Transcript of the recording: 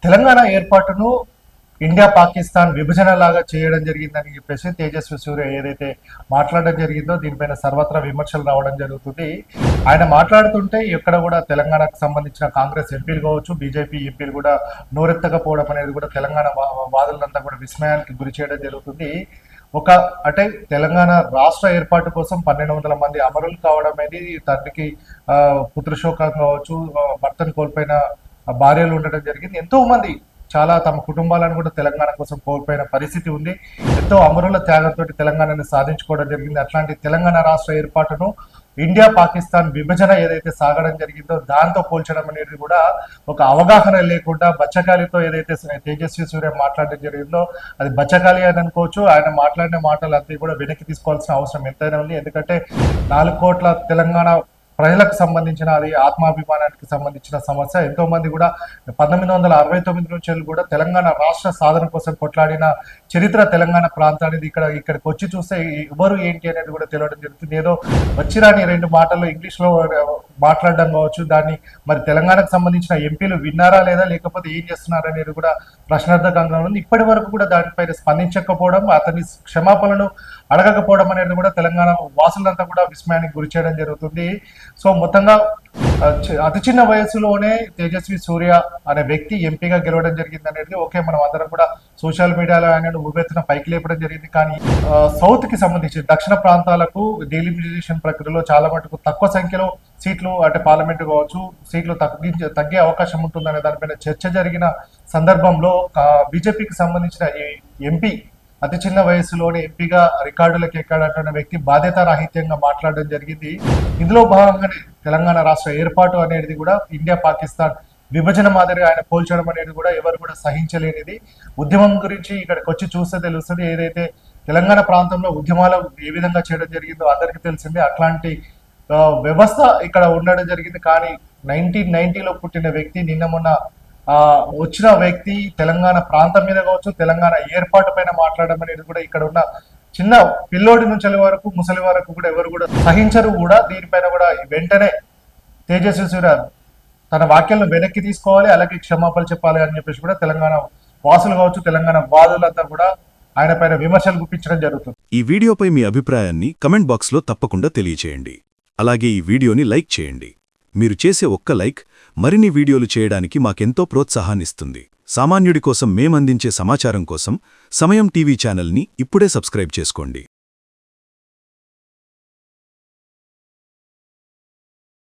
తెలంగాణ ఏర్పాటును ఇండియా పాకిస్తాన్ విభజన లాగా చేయడం జరిగిందని చెప్పేసి తేజస్వి సూర్య ఏదైతే మాట్లాడడం జరిగిందో దీనిపైన సర్వత్రా విమర్శలు రావడం జరుగుతుంది. ఆయన మాట్లాడుతుంటే ఎక్కడ కూడా తెలంగాణకు సంబంధించిన కాంగ్రెస్ ఎంపీలు కావచ్చు, బీజేపీ ఎంపీలు కూడా నోరెత్తకపోవడం అనేది కూడా తెలంగాణ వాదులంతా కూడా విస్మయానికి గురి చేయడం జరుగుతుంది. అంటే తెలంగాణ రాష్ట్ర ఏర్పాటు కోసం 1200 మంది అమరులు కావడం అనేది తండ్రికి పుత్రశోకం కావచ్చు, భర్తను కోల్పోయిన భార్యలు ఉండడం జరిగింది. ఎంతో మంది చాలా తమ కుటుంబాలను కూడా తెలంగాణ కోసం కోల్పోయిన పరిస్థితి ఉంది. ఎంతో అమరుల త్యాగంతో తెలంగాణని సాధించుకోవడం జరిగింది. అట్లాంటి తెలంగాణ రాష్ట్ర ఏర్పాటును ఇండియా పాకిస్తాన్ విభజన ఏదైతే సాగడం జరిగిందో దాంతో పోల్చడం అనేది కూడా ఒక అవగాహన లేకుండా బచ్చకాలితో ఏదైతే తేజస్వి సూర్య మాట్లాడడం జరిగిందో అది బచ్చకాలి అని అనుకోవచ్చు. ఆయన మాట్లాడిన మాటలు అన్నీ కూడా వెనక్కి తీసుకోవాల్సిన అవసరం ఎంతైనా ఉంది. ఎందుకంటే 4 కోట్ల తెలంగాణ ప్రజలకు సంబంధించిన అది ఆత్మాభిమానానికి సంబంధించిన సమస్య. ఎంతో మంది కూడా 1969 నుంచి కూడా తెలంగాణ రాష్ట్ర సాధన కోసం కొట్లాడిన చరిత్ర తెలంగాణ ప్రాంతానికి ఇక్కడికి వచ్చి చూస్తే ఎవరు ఏంటి అనేది కూడా తెలియడం జరుగుతుంది. ఏదో వచ్చిరాని 2 మాటల్లో ఇంగ్లీష్లో మాట్లాడడం కావచ్చు, దాన్ని మరి తెలంగాణకు సంబంధించిన ఎంపీలు విన్నారా లేదా, లేకపోతే ఏం చేస్తున్నారు అనేది కూడా ప్రశ్నార్థకంగా ఉంది. ఇప్పటి వరకు కూడా దానిపైన స్పందించకపోవడం, అతని క్షమాపణలు అడగకపోవడం అనేది కూడా తెలంగాణ వాసులంతా కూడా విస్మయానికి గురి చేయడం జరుగుతుంది. సో మొత్తంగా అతి చిన్న వయసులోనే తేజస్వి సూర్య అనే వ్యక్తి ఎంపీగా గెలవడం జరిగింది అనేది ఓకే, మనం అందరం కూడా సోషల్ మీడియాలో ఆయన ఉవ్వెత్తున పైకి లేపడం జరిగింది. కానీ సౌత్ కి సంబంధించి దక్షిణ ప్రాంతాలకు డెలిమిటేషన్ ప్రక్రియలో చాలా మటుకు తక్కువ సంఖ్యలో సీట్లు అంటే పార్లమెంట్ కావచ్చు సీట్లు తగ్గే అవకాశం ఉంటుందనే దానిపైన చర్చ జరిగిన సందర్భంలో బీజేపీకి సంబంధించిన ఎంపీ అతి చిన్న వయసులోనే ఎంపీగా రికార్డులకు ఎక్కాడంటున్న వ్యక్తి బాధ్యతారాహిత్యంగా మాట్లాడడం జరిగింది. ఇందులో భాగంగానే తెలంగాణ రాష్ట్ర ఏర్పాటు అనేది కూడా ఇండియా పాకిస్తాన్ విభజన మాదిరిగా ఆయన పోల్చడం అనేది కూడా ఎవరు కూడా సహించలేనిది. ఉద్యమం గురించి ఇక్కడికి వచ్చి చూస్తే తెలుస్తుంది. ఏదైతే తెలంగాణ ప్రాంతంలో ఉద్యమాలు ఏ విధంగా చేయడం జరిగిందో అందరికీ తెలిసిందే. అట్లాంటి వ్యవస్థ ఇక్కడ ఉండడం జరిగింది. కానీ 1990లో పుట్టిన వ్యక్తి నిన్న మొన్న వచ్చిన వ్యక్తి తెలంగాణ ప్రాంతం మీద కావచ్చు, తెలంగాణ ఏర్పాటు పైన మాట్లాడడం అనేది కూడా ఇక్కడ ఉన్న చిన్న పిల్లోడి నుంచి వరకు ముసలి వరకు కూడా ఎవరు కూడా సహించరు కూడా. దీనిపైన కూడా వెంటనే తేజస్వి సూర్య తన వాక్యాలను వెనక్కి తీసుకోవాలి, అలాగే క్షమాపణ చెప్పాలి అని చెప్పేసి కూడా తెలంగాణ వాసులు కావచ్చు, తెలంగాణ వాదులంతా కూడా ఆయన పైన విమర్శలు గుప్పించడం జరుగుతుంది. ఈ వీడియోపై మీ అభిప్రాయాన్ని కమెంట్ బాక్స్లో తప్పకుండా తెలియచేయండి. అలాగే ఈ వీడియోని లైక్ చేయండి. మీరు చేసే ఒక్క లైక్ మరిన్ని వీడియోలు చేయడానికి మాకెంతో ప్రోత్సాహాన్నిస్తుంది. సామాన్యుడి కోసం మేమందించే సమాచారం కోసం సమయం టీవీ ఛానల్ని ఇప్పుడే సబ్స్క్రైబ్ చేసుకోండి.